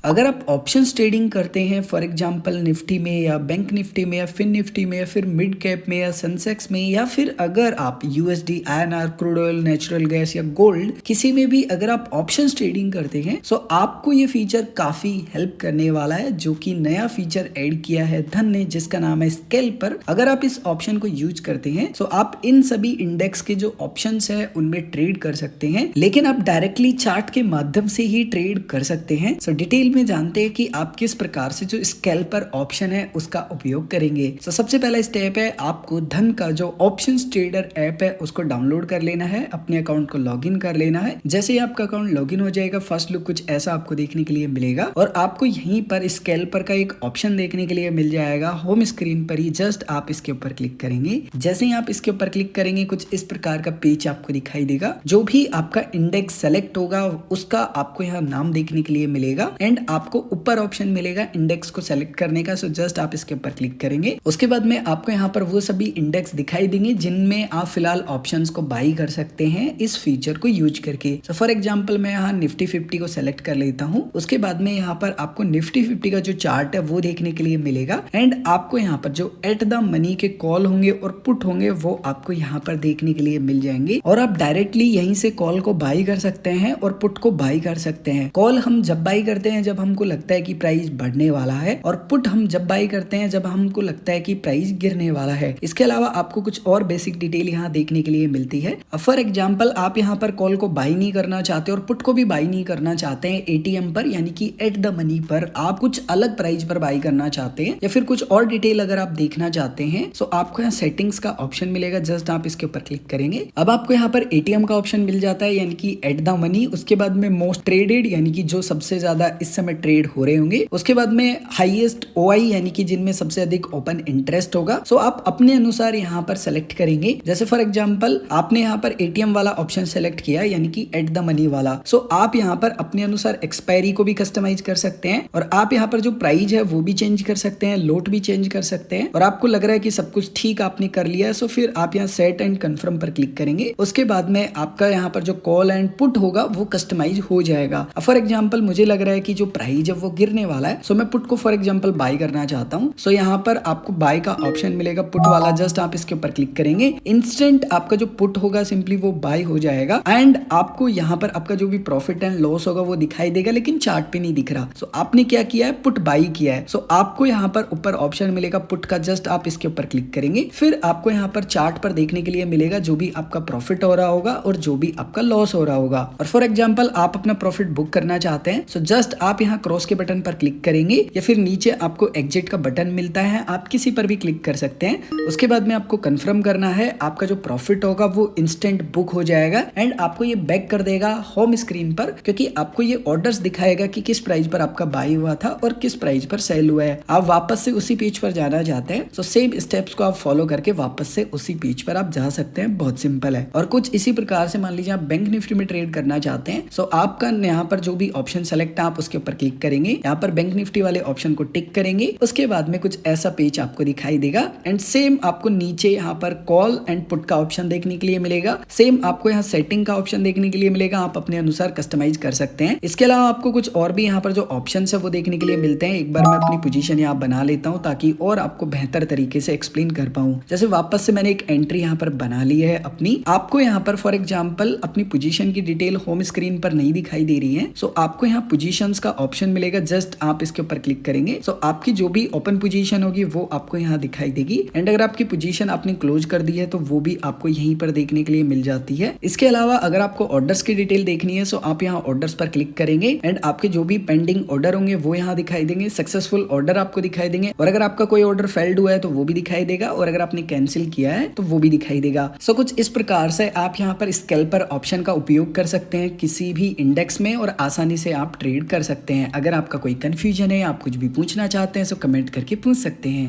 अगर आप options trading करते हैं फॉर एग्जांपल निफ्टी में या बैंक निफ्टी में या फिन निफ्टी में या फिर मिड कैप में या सेंसेक्स में या फिर अगर आप USD INR crude oil natural gas या गोल्ड किसी में भी अगर आप ऑप्शंस ट्रेडिंग करते हैं तो आपको ये फीचर काफी हेल्प करने वाला है, जो कि नया फीचर ऐड किया है धन ने जिसका नाम है स्कैल्पर। अगर आप इस ऑप्शन को यूज करते हैं तो आप इन सभी इंडेक्स के जो ऑप्शंस है उनमें ट्रेड कर सकते हैं, लेकिन आप डायरेक्टली चार्ट के माध्यम से ही ट्रेड कर सकते हैं। सो डिटेल में जानते हैं कि आप किस प्रकार से जो स्कैल्पर ऑप्शन है उसका उपयोग करेंगे। तो सबसे पहला स्टेप है आपको धन का जो ऑप्शंस ट्रेडर ऐप है उसको डाउनलोड कर लेना है, अपने अकाउंट को लॉगिन कर लेना है। जैसे ही आपका अकाउंट लॉगिन हो जाएगा फर्स्ट लुक कुछ ऐसा आपको देखने के लिए मिलेगा और आपको यहीं पर स्कैल्पर का एक ऑप्शन देखने के लिए मिल जाएगा होम स्क्रीन पर ही। जस्ट आप इसके ऊपर क्लिक करेंगे, जैसे ही आप इसके ऊपर क्लिक करेंगे कुछ इस प्रकार का पेज आपको दिखाई देगा। जो भी आपका इंडेक्स सेलेक्ट होगा उसका आपको यहाँ नाम देखने के लिए मिलेगा एंड आपको ऊपर ऑप्शन मिलेगा इंडेक्स को सेलेक्ट करने का। सो जस्ट आप इसके ऊपर क्लिक करेंगे, उसके बाद में आपको यहाँ पर वो सभी इंडेक्स दिखाई देंगे जिनमें आप फिलहाल ऑप्शंस को बाई कर सकते हैं इस फीचर को यूज करके। सो फॉर एग्जांपल मैं यहाँ निफ्टी 50 को सेलेक्ट कर लेता हूँ। उसके बाद में यहाँ पर आपको निफ्टी 50 का जो चार्ट है वो देखने के लिए मिलेगा एंड आपको यहाँ पर जो एट द मनी के कॉल होंगे और पुट होंगे वो आपको यहाँ पर देखने के लिए मिल जाएंगे और आप डायरेक्टली यहीं से कॉल को बाई कर सकते हैं और पुट को बाई कर सकते हैं। कॉल हम जब बाई करते हैं जब हमको लगता है कि प्राइस बढ़ने वाला है और पुट हम जब बाई करते हैं जब हमको लगता है कि प्राइस गिरने वाला है। इसके अलावा आपको कुछ और बेसिक डिटेल यहाँ देखने के लिए मिलती है। फॉर एग्जांपल आप यहाँ पर कॉल को बाई नहीं करना चाहते और पुट को भी बाई नहीं करना चाहते हैं एटीएम पर यानी कि एट द मनी पर, आप कुछ अलग प्राइस पर बाई करना चाहते हैं या फिर कुछ और डिटेल अगर आप देखना चाहते हैं तो आपको यहाँ सेटिंग्स का ऑप्शन मिलेगा। जस्ट आप इसके ऊपर क्लिक करेंगे, अब आपको यहाँ पर एटीएम का ऑप्शन मिल जाता है यानी कि एट द मनी। उसके बाद में मोस्ट ट्रेडेड यानी कि जो सबसे ज्यादा इस समय ट्रेड हो रहे होंगे। उसके बाद में हाईएस्ट ओआई यानी कि जिनमें सबसे अधिक ओपन इंटरेस्ट होगा। सो आप अपने अनुसार यहाँ पर सेलेक्ट करेंगे। जैसे फॉर एग्जांपल आपने यहाँ पर एटीएम वाला ऑप्शन सेलेक्ट किया यानी कि एट द मनी वाला। सो आप यहाँ पर अपने अनुसार एक्सपायरी को भी कस्टमाइज कर सकते हैं और आप यहाँ पर जो प्राइस है वो भी चेंज कर सकते हैं, लोट भी चेंज कर सकते हैं। और आपको लग रहा है कि सब कुछ ठीक आपने कर लिया है सो फिर आप यहाँ सेट एंड कंफर्म पर क्लिक करेंगे। उसके बाद में आपका यहाँ पर जो कॉल एंड पुट होगा वो कस्टमाइज हो जाएगा। फॉर एग्जांपल मुझे लग रहा है कि जो प्राइस है वो गिरने वाला है सो मैं पुट को फॉर एग्जांपल बाय करना चाहता हूँ। सो यहाँ पर आपको बाय का ऑप्शन मिलेगा पुट वाला। जस्ट आप इसके ऊपर क्लिक करेंगे, इंस्टेंट आपका जो पुट होगा सिंपली वो बाय हो जाएगा एंड आपको यहाँ पर आपका जो भी प्रॉफिट एंड लॉस होगा वो दिखाई देगा लेकिन चार्ट पे नहीं दिख रहा। सो आपने क्या किया है, पुट बाय किया है। सो आपको यहाँ पर ऊपर ऑप्शन मिलेगा पुट का, जस्ट आप इसके ऊपर क्लिक करेंगे, फिर आपको यहाँ पर चार्ट पर देखने के लिए मिलेगा जो भी आपका प्रॉफिट हो रहा होगा और जो भी आपका लॉस हो रहा होगा। और फॉर एग्जांपल आप अपना प्रॉफिट बुक करना चाहते हैं सो जस्ट आप यहाँ क्रॉस के बटन पर क्लिक करेंगे या फिर नीचे आपको एग्जिट का बटन मिलता है, आप किसी पर भी क्लिक कर सकते हैं। उसके बाद में आपको कंफर्म करना है, आपका जो प्रॉफिट होगा वो इंस्टेंट बुक हो जाएगा एंड आपको ये बैक कर देगा होम स्क्रीन पर, क्योंकि आपको ये ऑर्डर्स दिखाएगा कि किस प्राइस पर आपका बाय हुआ था और किस प्राइस पर सेल हुआ है। आप वापस से उसी पेज पर जाना चाहते हैं तो सेम स्टेप्स को आप फॉलो करके वापस से उसी पेज पर आप जा सकते हैं। बहुत सिंपल है। और कुछ इसी प्रकार से मान लीजिए आप बैंक निफ्टी में ट्रेड करना चाहते हैं सो आपका यहाँ पर जो भी ऑप्शन सेलेक्ट है आप उसके ऊपर क्लिक करेंगे, यहाँ पर बैंक निफ्टी वाले ऑप्शन को टिक करेंगे। उसके बाद में कुछ ऐसा पेज आपको दिखाई देगा एंड सेम आपको नीचे यहाँ पर कॉल एंड पुट का ऑप्शन देखने के लिए मिलेगा। सेम आपको यहाँ सेटिंग का ऑप्शन देखने के लिए मिलेगा, आप अपने अनुसार कस्टमाइज कर सकते हैं। इसके अलावा आपको कुछ और भी यहाँ पर जो ऑप्शन है वो देखने के लिए मिलते हैं। एक बार मैं अपनी पोजीशन यहाँ बना लेता हूँ ताकि और आपको बेहतर तरीके से एक्सप्लेन कर पाऊँ। जैसे वापस से मैंने एक एंट्री यहाँ पर बना ली है अपनी। आपको यहाँ पर फॉर एग्जांपल अपनी पोजीशन की डिटेल होम स्क्रीन पर नहीं दिखाई दे रही है सो आपको यहाँ पोजीशंस का ऑप्शन मिलेगा, जस्ट आप इसके ऊपर क्लिक करेंगे सो आपकी जो भी ओपन पोजीशन होगी वो आपको यहाँ दिखाई देगी एंड अगर आपकी पोजीशन आपने क्लोज कर दी है तो वो भी आपको यहीं पर देखने के लिए मिल जाती है। इसके अलावा अगर आपको ऑर्डर्स की डिटेल देखनी है सो आप यहाँ ऑर्डर्स पर क्लिक करेंगे एंड आपके जो भी पेंडिंग ऑर्डर होंगे वो यहाँ दिखाई देंगे, सक्सेसफुल ऑर्डर आपको दिखाई देंगे और अगर आपका कोई ऑर्डर फेल्ड हुआ है तो वो भी दिखाई देगा और अगर आपने कैंसिल किया है तो वो भी दिखाई देगा। सो कुछ इस प्रकार से आप यहाँ पर स्कैल्पर ऑप्शन का उपयोग कर सकते हैं किसी भी इंडेक्स में और आसानी से आप ट्रेड कर सकते हैं। अगर आपका कोई कंफ्यूजन है, आप कुछ भी पूछना चाहते हैं तो कमेंट करके पूछ सकते हैं।